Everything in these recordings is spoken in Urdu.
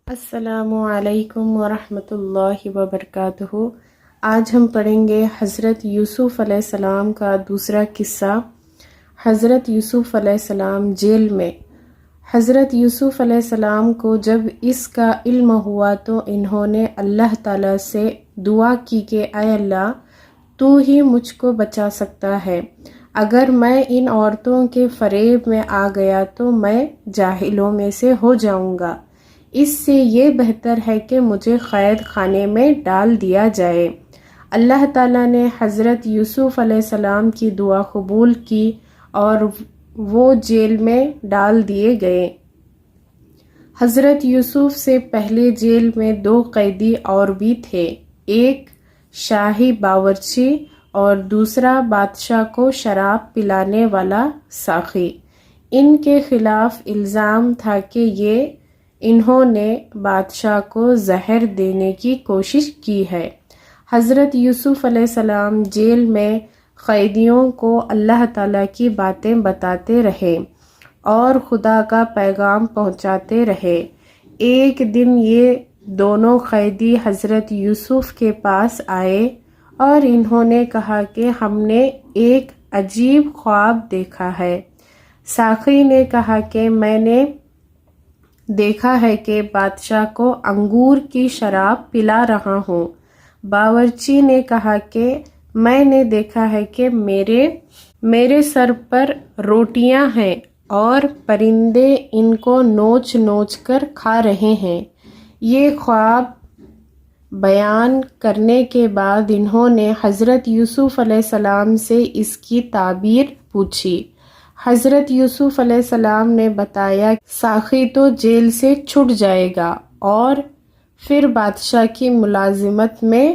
السلام علیکم ورحمۃ اللہ وبرکاتہ۔ آج ہم پڑھیں گے حضرت یوسف علیہ السلام کا دوسرا قصہ۔ حضرت یوسف علیہ السلام جیل میں۔ حضرت یوسف علیہ السلام کو جب اس کا علم ہوا تو انہوں نے اللہ تعالیٰ سے دعا کی کہ اے اللہ، تو ہی مجھ کو بچا سکتا ہے۔ اگر میں ان عورتوں کے فریب میں آ گیا تو میں جاہلوں میں سے ہو جاؤں گا۔ اس سے یہ بہتر ہے کہ مجھے قید خانے میں ڈال دیا جائے۔ اللہ تعالیٰ نے حضرت یوسف علیہ السلام کی دعا قبول کی اور وہ جیل میں ڈال دیے گئے۔ حضرت یوسف سے پہلے جیل میں 2 قیدی اور بھی تھے، ایک شاہی باورچی اور دوسرا بادشاہ کو شراب پلانے والا ساقی۔ ان کے خلاف الزام تھا کہ انہوں نے بادشاہ کو زہر دینے کی کوشش کی ہے۔ حضرت یوسف علیہ السلام جیل میں قیدیوں کو اللہ تعالیٰ کی باتیں بتاتے رہے اور خدا کا پیغام پہنچاتے رہے۔ ایک دن یہ دونوں قیدی حضرت یوسف کے پاس آئے اور انہوں نے کہا کہ ہم نے ایک عجیب خواب دیکھا ہے۔ ساقی نے کہا کہ میں نے دیکھا ہے کہ بادشاہ کو انگور کی شراب پلا رہا ہوں۔ باورچی نے کہا کہ میں نے دیکھا ہے کہ میرے سر پر روٹیاں ہیں اور پرندے ان کو نوچ نوچ کر کھا رہے ہیں۔ یہ خواب بیان کرنے کے بعد انہوں نے حضرت یوسف علیہ السلام سے اس کی تعبیر پوچھی۔ حضرت یوسف علیہ السلام نے بتایا ساقی تو جیل سے چھٹ جائے گا اور پھر بادشاہ کی ملازمت میں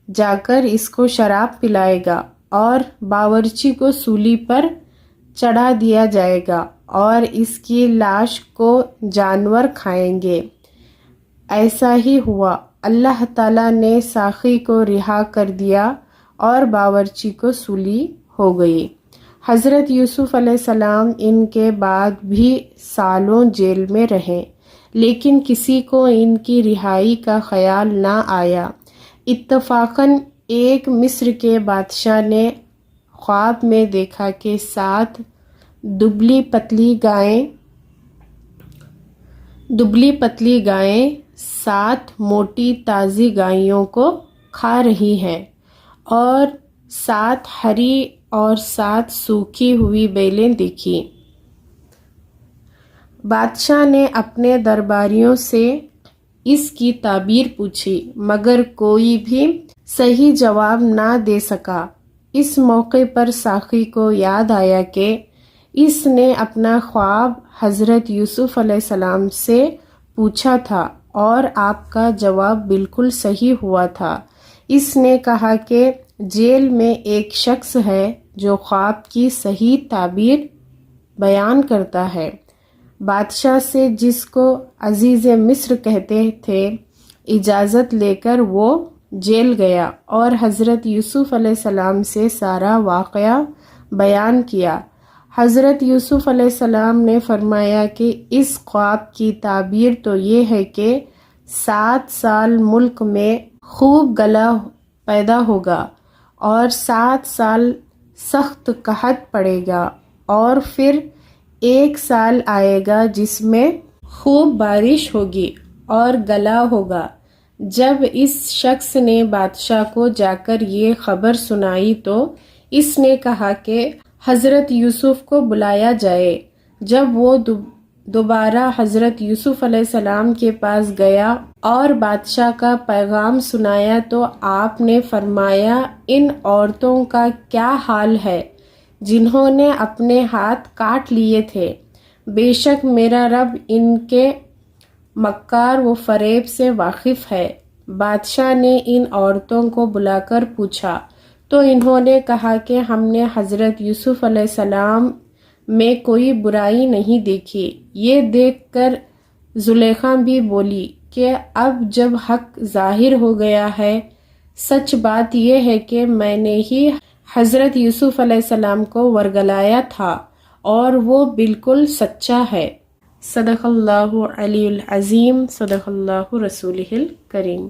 جا کر اس کو شراب پلائے گا اور باورچی کو سولی پر چڑھا دیا جائے گا اور اس کی لاش کو جانور کھائیں گے۔ ایسا ہی ہوا۔ اللہ تعالیٰ نے ساقی کو رہا کر دیا اور باورچی کو سولی ہو گئی۔ حضرت یوسف علیہ السلام ان کے بعد بھی سالوں جیل میں رہے، لیکن کسی کو ان کی رہائی کا خیال نہ آیا۔ اتفاقاً ایک مصر کے بادشاہ نے خواب میں دیکھا کہ 7 دبلی پتلی گائیں 7 موٹی تازی گائیوں کو کھا رہی ہیں اور 7 ہری اور 7 سوکھی ہوئی بیلیں دیکھی۔ بادشاہ نے اپنے درباریوں سے اس کی تعبیر پوچھی مگر کوئی بھی صحیح جواب نہ دے سکا۔ اس موقع پر ساقی کو یاد آیا کہ اس نے اپنا خواب حضرت یوسف علیہ السلام سے پوچھا تھا اور آپ کا جواب بالکل صحیح ہوا تھا۔ اس نے کہا کہ جیل میں ایک شخص ہے جو خواب کی صحیح تعبیر بیان کرتا ہے۔ بادشاہ سے، جس کو عزیز مصر کہتے تھے، اجازت لے کر وہ جیل گیا اور حضرت یوسف علیہ السلام سے سارا واقعہ بیان کیا۔ حضرت یوسف علیہ السلام نے فرمایا کہ اس خواب کی تعبیر تو یہ ہے کہ 7 سال ملک میں خوب گلہ پیدا ہوگا اور 7 سال سخت قحط پڑے گا اور پھر 1 سال آئے گا جس میں خوب بارش ہوگی اور گلہ ہوگا۔ جب اس شخص نے بادشاہ کو جا کر یہ خبر سنائی تو اس نے کہا کہ حضرت یوسف کو بلایا جائے۔ جب وہ دوبارہ حضرت یوسف علیہ السلام کے پاس گیا اور بادشاہ کا پیغام سنایا تو آپ نے فرمایا ان عورتوں کا کیا حال ہے جنہوں نے اپنے ہاتھ کاٹ لیے تھے؟ بے شک میرا رب ان کے مکار و فریب سے واقف ہے۔ بادشاہ نے ان عورتوں کو بلا کر پوچھا تو انہوں نے کہا کہ ہم نے حضرت یوسف علیہ السلام میں کوئی برائی نہیں دیکھی۔ یہ دیکھ کر زلیخا بھی بولی کہ اب جب حق ظاہر ہو گیا ہے، سچ بات یہ ہے کہ میں نے ہی حضرت یوسف علیہ السلام کو ورگلایا تھا اور وہ بالکل سچا ہے۔ صدق اللہ علی العظیم، صدق اللہ رسولہ الکریم۔